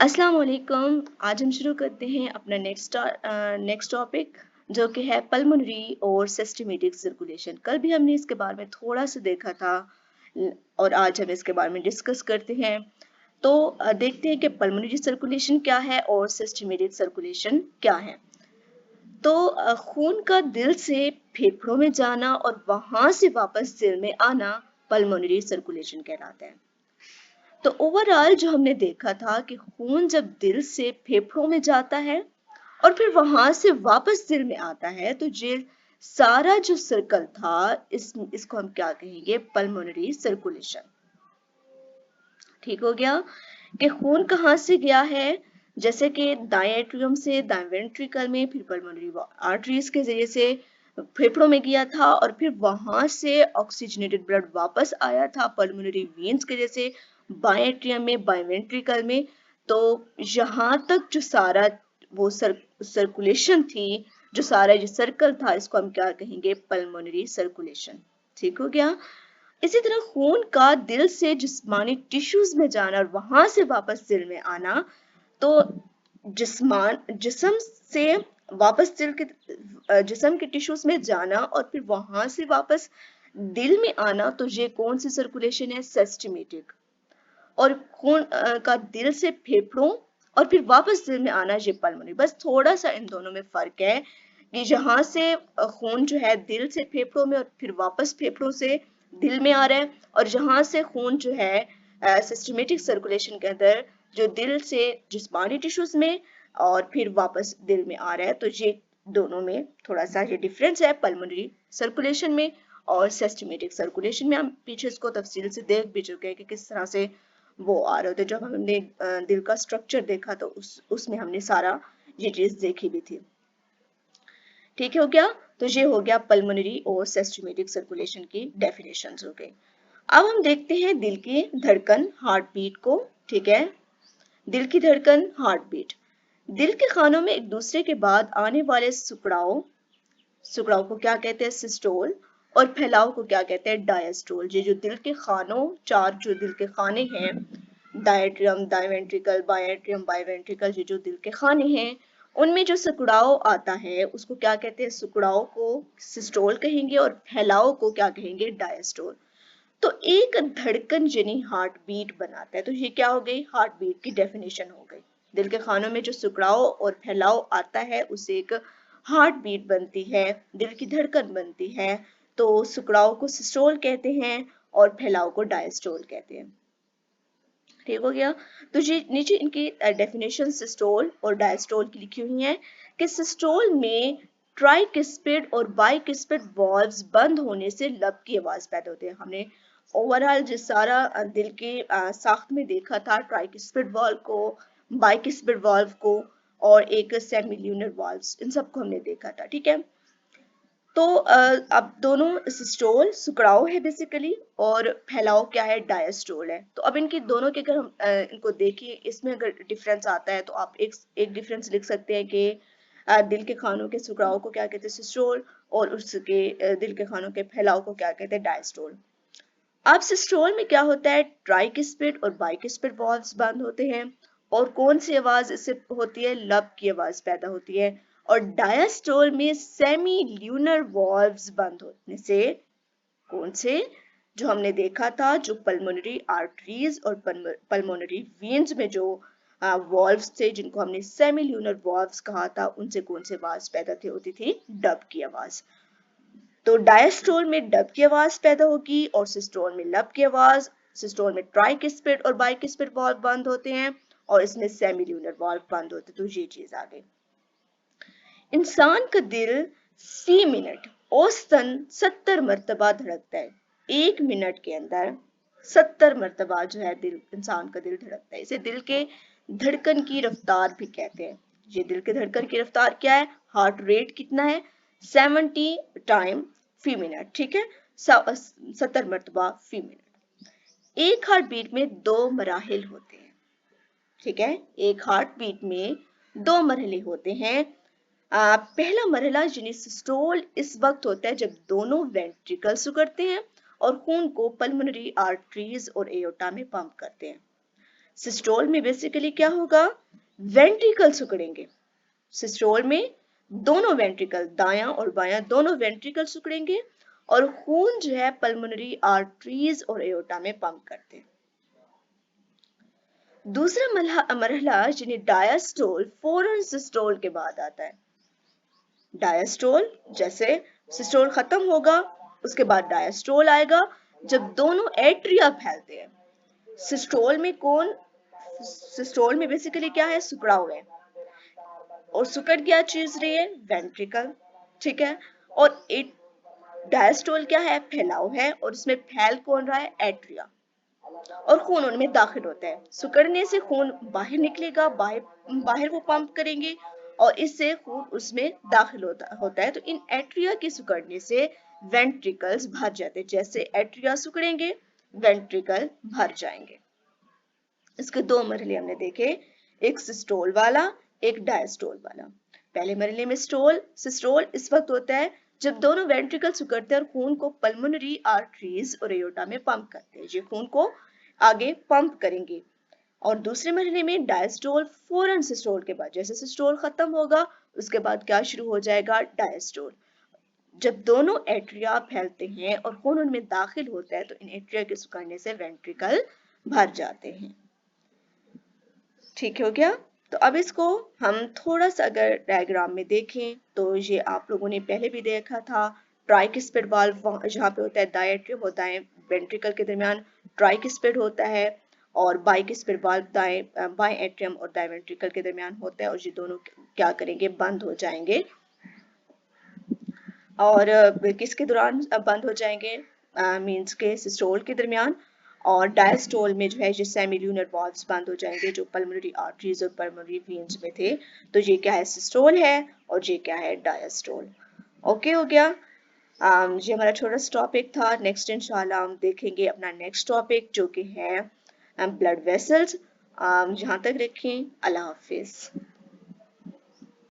अस्सलाम वालेकुम। आज हम शुरू करते हैं अपना नेक्स्ट टॉपिक जो कि है पल्मोनरी और सिस्टमेटिक सर्कुलेशन। कल भी हमने इसके बारे में थोड़ा सा देखा था और आज हम इसके बारे में डिस्कस करते हैं। तो देखते हैं कि पल्मोनरी सर्कुलेशन क्या है और सिस्टमेटिक सर्कुलेशन क्या है। तो खून का दिल से फेफड़ों में जाना और वहां से वापस दिल में आना पल्मोनरी सर्कुलेशन कहलाता है। तो ओवरऑल जो हमने देखा था कि खून जब दिल से फेफड़ों में जाता है और फिर वहां से वापस दिल में आता है तो ये सारा जो सर्कल था इसको हम क्या कहेंगे? Pulmonary circulation. ठीक हो गया कि खून कहाँ से गया है? जैसे कि दाएं एट्रियम से दाएं वेंट्रिकल में, फिर पल्मोनरी आर्टरीज के जरिए से फेफड़ों में गया था और फिर वहां से ऑक्सीजनेटेड ब्लड वापस आया था पल्मोनरी वेन्स के जैसे बाएं एट्रियम में, बाएं वेंट्रिकल में। तो यहाँ तक जो सारा वो सर्कुलेशन थी, जो सारा जो सर्कल था, इसको हम क्या कहेंगे? Pulmonary circulation. ठीक हो गया। इसी तरह खून का दिल से जिस्मानी टिश्यूज में जाना और वहां से वापस दिल में आना, तो जिस्म से वापस जिस्म के टिश्यूज में जाना और फिर वहां से वापस दिल में आना, तो ये कौन सी सर्कुलेशन है? सिस्टमेटिक। और खून का दिल से फेफड़ों और फिर वापस दिल में आना, ये पल्मोनरी। बस थोड़ा सा इन दोनों में फर्क है कि जहां से खून जो है दिल से फेफड़ों में और फिर वापस फेफड़ों से दिल में आ रहा है, और जहां से खून जो है सिस्टमेटिक सर्कुलेशन के अंदर जो दिल से जिस्मानी टिश्यूज में और फिर वापस दिल में आ रहा है, तो ये दोनों में थोड़ा सा ये डिफरेंस है पल्मोनरी सर्कुलेशन में और सिस्टमेटिक सर्कुलेशन में। हम पीछे इसको तफसील से देख भी चुके हैं कि किस तरह से वो आ रहे होते। जब हमने दिल का स्ट्रक्चर देखा तो उसमें हमने सारा ये चीज देखी भी थी। ठीक हो गया। तो ये हो गया पल्मोनरी और सिस्टमेटिक सर्कुलेशन की डेफिनेशंस हो गई। अब हम देखते हैं दिल की धड़कन, हार्ट बीट को। ठीक है, दिल की धड़कन, हार्ट बीट। दिल के खानों में एक दूसरे के बाद आने वाले सुकड़ाव को क्या कहते हैं? सिस्टोल। और फैलाव को क्या कहते हैं? डायस्टोल। ये जो दिल के खानों, चार जो दिल के खाने हैं, डायट्रियम, डायवेंट्रिकल, बायट्रियम, बायवेंट्रिकल, ये जो दिल के खाने हैं, उनमें जो सिकुड़ाव आता है उसको क्या कहते हैं? सिकुड़ाव को सिस्टोल कहेंगे और फैलाव को क्या कहेंगे? डायस्टोल। तो एक धड़कन यानी हार्ट बीट बनाता है। तो ये क्या हो गई? हार्ट बीट की डेफिनेशन हो गई। दिल के खानों में जो सिकुड़ाव और फैलाव आता है उसे एक हार्ट बीट बनती है, दिल की धड़कन बनती है। तो सिकुड़ाव को सिस्टोल कहते हैं और फैलाव को डायस्टोल कहते हैं। ठीक हो गया। तो ये नीचे इनकी डेफिनेशन सिस्टोल और डायस्टोल की लिखी हुई है कि सिस्टोल में ट्राइकिस्पिड और बाइकिस्पिड वॉल्व्स बंद होने से लब की आवाज पैदा होती है। हमने ओवरऑल जिस सारा दिल के साख्त में देखा था, ट्राइकिस्पिड वॉल्व को, बाइकिस्पिड वॉल्व को और एक सेमिल्यूनर वॉल्व्स, इन सबको हमने देखा था। ठीक है। तो अब दोनों सिस्टोल सुकड़ाव है बेसिकली और फैलाव क्या है? डायस्टोल है। तो अब इनकी दोनों के अगर हम इनको देखिए, इसमें अगर डिफरेंस आता है तो आप एक डिफरेंस लिख सकते हैं कि दिल के खानों के सुकड़ाव को क्या कहते हैं? सिस्टोल। और उसके दिल के खानों के फैलाव को क्या कहते हैं? डायस्टोल। अब सिस्टोल में क्या होता है? ट्राइकिस्पिड और बाइकिस्पिड वॉल्व्स बंद होते हैं और कौन सी आवाज इससे होती है? लब की आवाज पैदा होती है। और डायस्टोल में सेमी ल्यूनर वॉल्व्स बंद होने से कौन से, जो हमने देखा था, जो पल्मोनरी आर्टरीज और पल्मोनरी वेन्स में जो वॉल्व्स थे जिनको हमने सेमी ल्यूनर वॉल्व्स कहा था, उनसे कौन सी आवाज पैदा होती थी? डब की आवाज। तो डायस्टोल में डब की आवाज पैदा होगी और सिस्टोल में लब की आवाज। सिस्टोल में ट्राइकिस्पिड और बाइकिस्पिड वॉल्व बंद होते हैं और इसमें सेमिल्यूनर वॉल्व बंद होते हैं। तो ये चीज आ गई। इंसान का दिल फी मिनट औसतन 70 मरतबा धड़कता है। एक मिनट के अंदर 70 मरतबा जो है दिल, इंसान का दिल धड़कता है। इसे दिल के धड़कन की रफ्तार भी कहते हैं। ये दिल के धड़कन की रफ्तार क्या है? हार्ट रेट कितना है? 70 टाइम फी मिनट। ठीक है, 70 मरतबा फी मिनट। एक हार्ट बीट में दो मराहिल होते हैं। ठीक है, एक हार्ट बीट में दो मरहले होते हैं। पहला मरहला यानी सिस्टोल इस वक्त होता है जब दोनों वेंट्रिकल सिकुड़ते हैं और खून को पल्मोनरी आर्टरीज और एओर्टा में पंप करते हैं। सिस्टोल में बेसिकली क्या होगा, वेंट्रिकल सिकुड़ेंगे। सिस्टोल में दोनों वेंट्रिकल, दायां और बायां दोनों वेंट्रिकल सिकुड़ेंगे और खून जो है पल्मोनरी आर्टरीज और एओर्टा में पंप करते हैं। दूसरा मरहला जिन्हें डायस्टोल फौरन सिस्टोल के बाद आता है। डायस्टोल, जैसे सिस्टोल खत्म होगा उसके बाद डायस्टोल आएगा, जब दोनों एट्रिया फैलते हैं। सिस्टोल में बेसिकली क्या है, सुकड़ा हुआ है, और सुकड़ क्या चीज रही है, वेंट्रिकल, ठीक है। और एक डायस्टोल क्या है, फैलाव है, और उसमें फैल कौन रहा है, एट्रिया, और खून उनमें दाखिल होता है। सिकुड़ने से खून बाहर निकलेगा, बाहर वो पंप करेंगे और इससे खून उसमें दाखिल होता है। तो इन एट्रिया के सिकुड़ने से वेंट्रिकल्स भर जाते हैं। जैसे एट्रिया सिकुड़ेंगे, वेंट्रिकल भर जाएंगे। इसके दो मरहले हमने देखे, एक सिस्टोल वाला, एक डायस्टोल वाला। पहले मरहले में सिस्टोल इस वक्त होता है जब दोनों वेंट्रिकल सिकुड़ते हैं और खून को पल्मोनरी आर्टरीज और एओर्टा में पंप करते हैं। ये खून को आगे पंप करेंगे। और दूसरे मरहले में डायस्टोल फौरन सिस्टोल के बाद, जैसे सिस्टोल खत्म होगा उसके बाद क्या शुरू हो जाएगा, डायस्टोल। जब दोनों एट्रिया फैलते हैं और खून उनमें दाखिल होता है तो इन एट्रिया के सिकुड़ने से वेंट्रिकल भर जाते हैं। ठीक हो गया। तो अब इसको हम थोड़ा सा अगर डायग्राम में देखें तो ये आप लोगों ने पहले भी देखा था, ट्राइकिस्पिड वाल्व जहाँ पे होता है, दाएं एट्रियम होता है, वेंट्रिकल के दरमियान ट्राइकिस्पिड होता है, और बाइकिस्पिड वाल्व बाएं एट्रियम और दाएं वेंट्रिकल के दरमियान होता है, और ये दोनों क्या करेंगे, बंद हो जाएंगे। और किसके दौरान बंद हो जाएंगे, मींस के सिस्टोल के दरमियान। और डायस्टोल में जो है ये सेमील्यूनर वाल्व्स बंद हो जाएंगे जो पल्मोनरी आर्टरीज और पल्मोनरी वेन्स में थे। तो ये क्या है, सिस्टोल है, और ये क्या है, डायस्टोल। ओके हो गया। ये हमारा छोटा सा टॉपिक था। नेक्स्ट इंशाल्लाह हम देखेंगे अपना नेक्स्ट टॉपिक जो कि है ब्लड वेसल्स। यहाँ तक रखें, अल्लाह हाफिज।